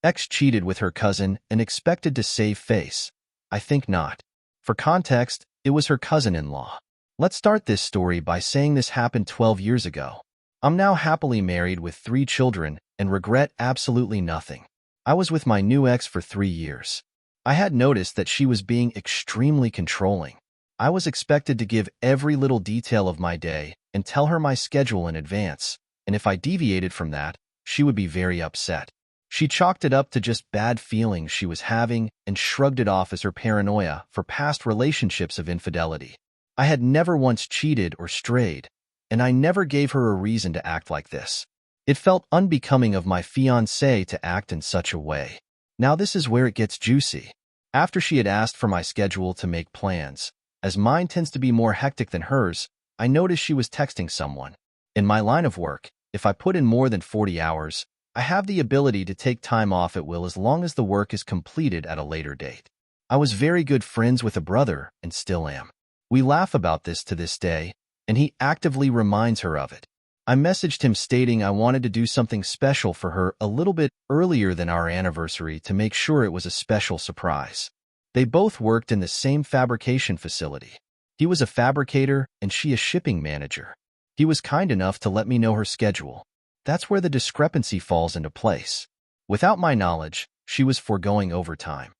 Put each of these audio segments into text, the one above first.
Ex cheated with her cousin and expected to save face. I think not. For context, it was her cousin-in-law. Let's start this story by saying this happened 12 years ago. I'm now happily married with 3 children and regret absolutely nothing. I was with my new ex for 3 years. I had noticed that she was being extremely controlling. I was expected to give every little detail of my day and tell her my schedule in advance, and if I deviated from that, she would be very upset. She chalked it up to just bad feelings she was having and shrugged it off as her paranoia for past relationships of infidelity. I had never once cheated or strayed, and I never gave her a reason to act like this. It felt unbecoming of my fiancé to act in such a way. Now this is where it gets juicy. After she had asked for my schedule to make plans, as mine tends to be more hectic than hers, I noticed she was texting someone. In my line of work, if I put in more than 40 hours, I have the ability to take time off at will as long as the work is completed at a later date. I was very good friends with a brother and still am. We laugh about this to this day, and he actively reminds her of it. I messaged him stating I wanted to do something special for her a little bit earlier than our anniversary to make sure it was a special surprise. They both worked in the same fabrication facility. He was a fabricator and she a shipping manager. He was kind enough to let me know her schedule. That's where the discrepancy falls into place. Without my knowledge, she was foregoing overtime.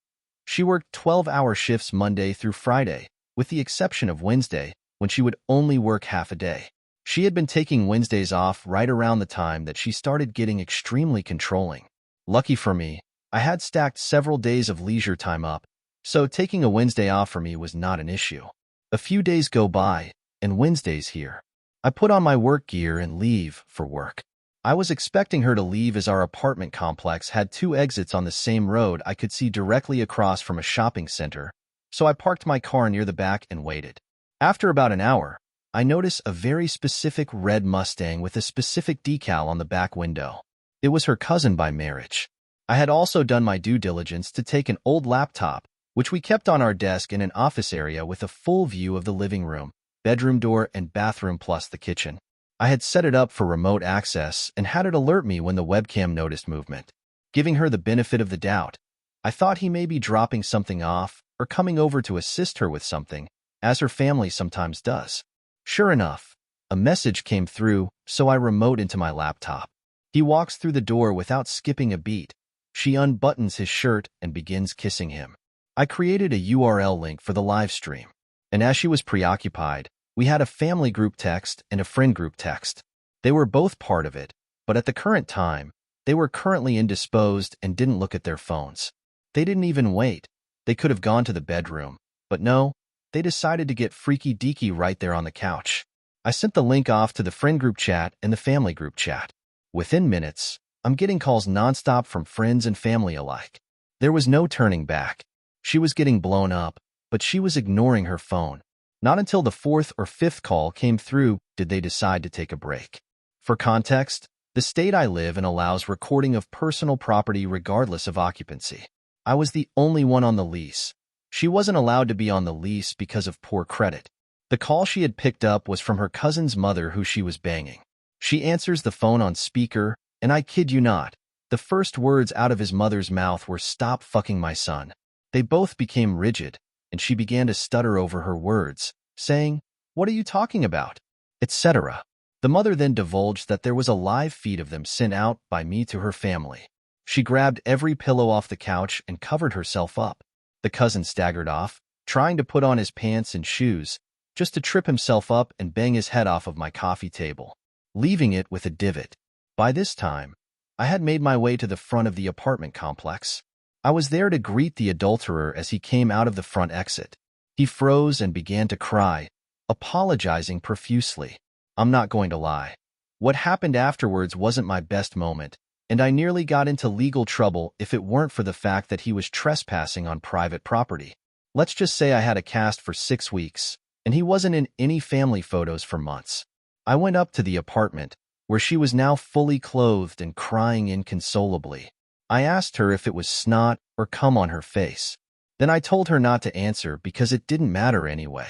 She worked 12-hour shifts Monday through Friday, with the exception of Wednesday, when she would only work half a day. She had been taking Wednesdays off right around the time that she started getting extremely controlling. Lucky for me, I had stacked several days of leisure time up, so taking a Wednesday off for me was not an issue. A few days go by, and Wednesday's here. I put on my work gear and leave for work. I was expecting her to leave as our apartment complex had 2 exits on the same road I could see directly across from a shopping center, so I parked my car near the back and waited. After about an hour, I noticed a very specific red Mustang with a specific decal on the back window. It was her cousin by marriage. I had also done my due diligence to take an old laptop, which we kept on our desk in an office area with a full view of the living room, bedroom door, and bathroom plus the kitchen. I had set it up for remote access and had it alert me when the webcam noticed movement. Giving her the benefit of the doubt, I thought he may be dropping something off or coming over to assist her with something, as her family sometimes does. Sure enough, a message came through, so I remote into my laptop. He walks through the door without skipping a beat. She unbuttons his shirt and begins kissing him. I created a URL link for the live stream, and as she was preoccupied, we had a family group text and a friend group text. They were both part of it, but at the current time, they were currently indisposed and didn't look at their phones. They didn't even wait. They could have gone to the bedroom, but no, they decided to get freaky deaky right there on the couch. I sent the link off to the friend group chat and the family group chat. Within minutes, I'm getting calls nonstop from friends and family alike. There was no turning back. She was getting blown up, but she was ignoring her phone. Not until the 4th or 5th call came through did they decide to take a break. For context, the state I live in allows recording of personal property regardless of occupancy. I was the only one on the lease. She wasn't allowed to be on the lease because of poor credit. The call she had picked up was from her cousin's mother who she was banging. She answers the phone on speaker, and I kid you not, the first words out of his mother's mouth were "Stop fucking my son." They both became rigid, and she began to stutter over her words, saying, "What are you talking about?" etc. The mother then divulged that there was a live feed of them sent out by me to her family. She grabbed every pillow off the couch and covered herself up. The cousin staggered off, trying to put on his pants and shoes, just to trip himself up and bang his head off of my coffee table, leaving it with a divot. By this time, I had made my way to the front of the apartment complex. I was there to greet the adulterer as he came out of the front exit. He froze and began to cry, apologizing profusely. I'm not going to lie. What happened afterwards wasn't my best moment, and I nearly got into legal trouble if it weren't for the fact that he was trespassing on private property. Let's just say I had a cast for 6 weeks, and he wasn't in any family photos for months. I went up to the apartment, where she was now fully clothed and crying inconsolably. I asked her if it was snot or cum on her face. Then I told her not to answer because it didn't matter anyway.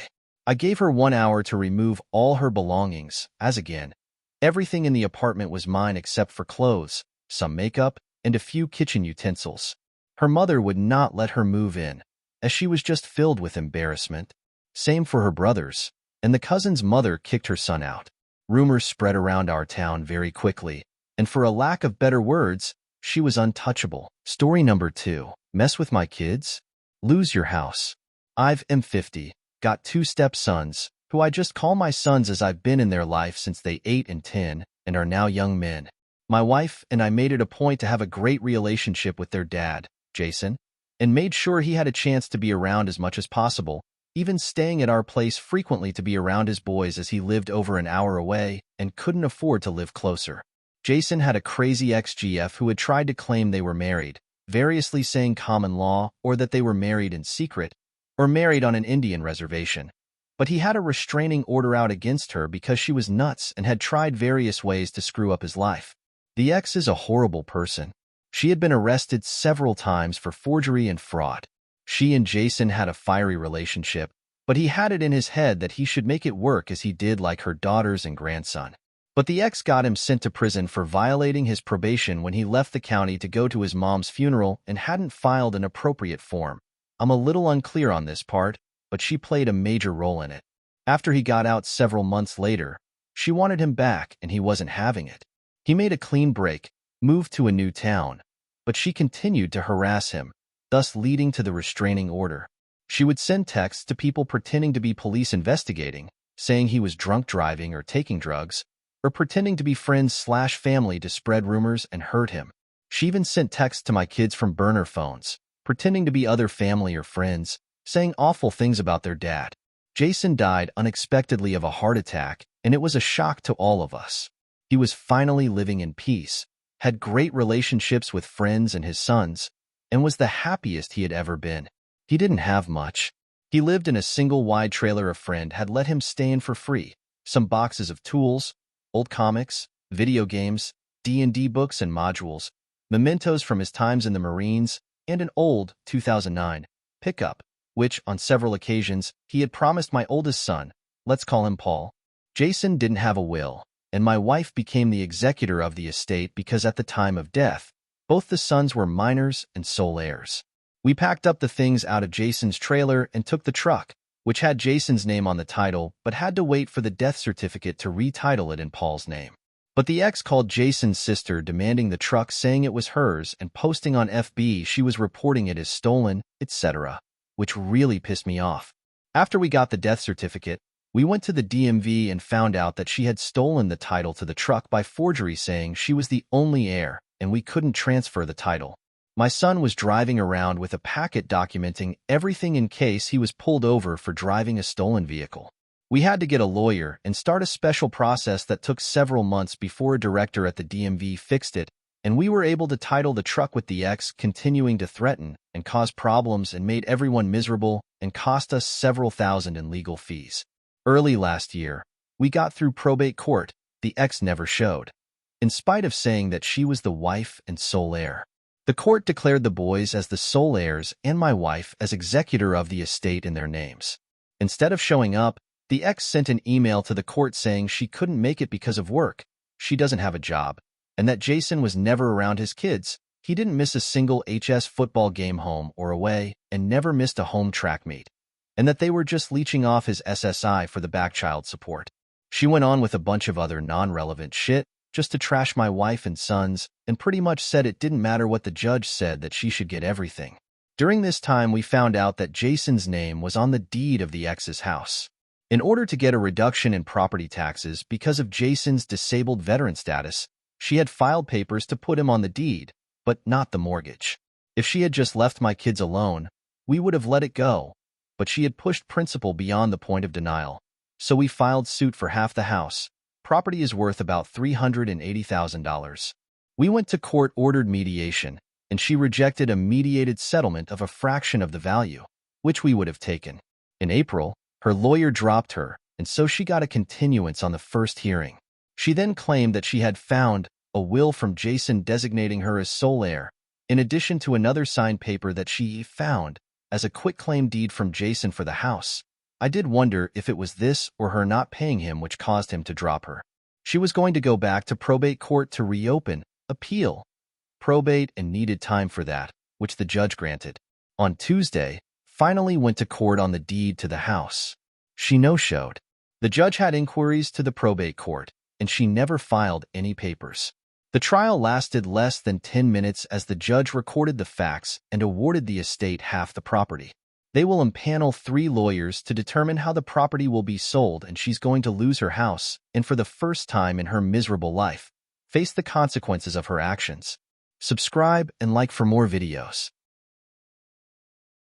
I gave her 1 hour to remove all her belongings, as again, everything in the apartment was mine except for clothes, some makeup, and a few kitchen utensils. Her mother would not let her move in, as she was just filled with embarrassment. Same for her brothers, and the cousin's mother kicked her son out. Rumors spread around our town very quickly, and for a lack of better words, she was untouchable. Story number 2. Mess with my kids? Lose your house. I've am 50, got 2 stepsons, who I just call my sons as I've been in their life since they 8 and 10 and are now young men. My wife and I made it a point to have a great relationship with their dad, Jason, and made sure he had a chance to be around as much as possible, even staying at our place frequently to be around his boys as he lived over an hour away and couldn't afford to live closer. Jason had a crazy ex-GF who had tried to claim they were married, variously saying common law or that they were married in secret, or married on an Indian reservation. But he had a restraining order out against her because she was nuts and had tried various ways to screw up his life. The ex is a horrible person. She had been arrested several times for forgery and fraud. She and Jason had a fiery relationship, but he had it in his head that he should make it work as he did like her daughters and grandson. But the ex got him sent to prison for violating his probation when he left the county to go to his mom's funeral and hadn't filed an appropriate form. I'm a little unclear on this part, but she played a major role in it. After he got out several months later, she wanted him back and he wasn't having it. He made a clean break, moved to a new town, but she continued to harass him, thus leading to the restraining order. She would send texts to people pretending to be police investigating, saying he was drunk driving or taking drugs, or pretending to be friends/family to spread rumors and hurt him. She even sent texts to my kids from burner phones, pretending to be other family or friends, saying awful things about their dad. Jason died unexpectedly of a heart attack, and it was a shock to all of us. He was finally living in peace, had great relationships with friends and his sons, and was the happiest he had ever been. He didn't have much. He lived in a single wide trailer a friend had let him stay in for free, some boxes of tools, old comics, video games, D&D books and modules, mementos from his times in the Marines, and an old 2009 pickup, which, on several occasions, he had promised my oldest son, let's call him Paul. Jason didn't have a will, and my wife became the executor of the estate because at the time of death, both the sons were minors and sole heirs. We packed up the things out of Jason's trailer and took the truck, which had Jason's name on the title but had to wait for the death certificate to retitle it in Paul's name. But the ex called Jason's sister demanding the truck, saying it was hers and posting on FB she was reporting it as stolen, etc., which really pissed me off. After we got the death certificate, we went to the DMV and found out that she had stolen the title to the truck by forgery, saying she was the only heir and we couldn't transfer the title. My son was driving around with a packet documenting everything in case he was pulled over for driving a stolen vehicle. We had to get a lawyer and start a special process that took several months before a director at the DMV fixed it, and we were able to title the truck, with the ex continuing to threaten and cause problems and made everyone miserable and cost us several thousand in legal fees. Early last year, we got through probate court. The ex never showed, in spite of saying that she was the wife and sole heir. The court declared the boys as the sole heirs and my wife as executor of the estate in their names. Instead of showing up, the ex sent an email to the court saying she couldn't make it because of work, she doesn't have a job, and that Jason was never around his kids. He didn't miss a single HS football game home or away and never missed a home track meet, and that they were just leeching off his SSI for the back child support. She went on with a bunch of other non-relevant shit just to trash my wife and sons, and pretty much said it didn't matter what the judge said, that she should get everything. During this time, we found out that Jason's name was on the deed of the ex's house. In order to get a reduction in property taxes because of Jason's disabled veteran status, she had filed papers to put him on the deed, but not the mortgage. If she had just left my kids alone, we would have let it go, but she had pushed principal beyond the point of denial, so we filed suit for half the house. Property is worth about $380,000. We went to court-ordered mediation, and she rejected a mediated settlement of a fraction of the value, which we would have taken. In April, her lawyer dropped her, and so she got a continuance on the first hearing. She then claimed that she had found a will from Jason designating her as sole heir, in addition to another signed paper that she found as a quitclaim deed from Jason for the house. I did wonder if it was this or her not paying him which caused him to drop her. She was going to go back to probate court to reopen, appeal, probate and needed time for that, which the judge granted. On Tuesday, finally went to court on the deed to the house. She no-showed. The judge had inquiries to the probate court, and she never filed any papers. The trial lasted less than 10 minutes as the judge recorded the facts and awarded the estate half the property. They will impanel 3 lawyers to determine how the property will be sold, and she's going to lose her house and, for the first time in her miserable life, face the consequences of her actions. Subscribe and like for more videos.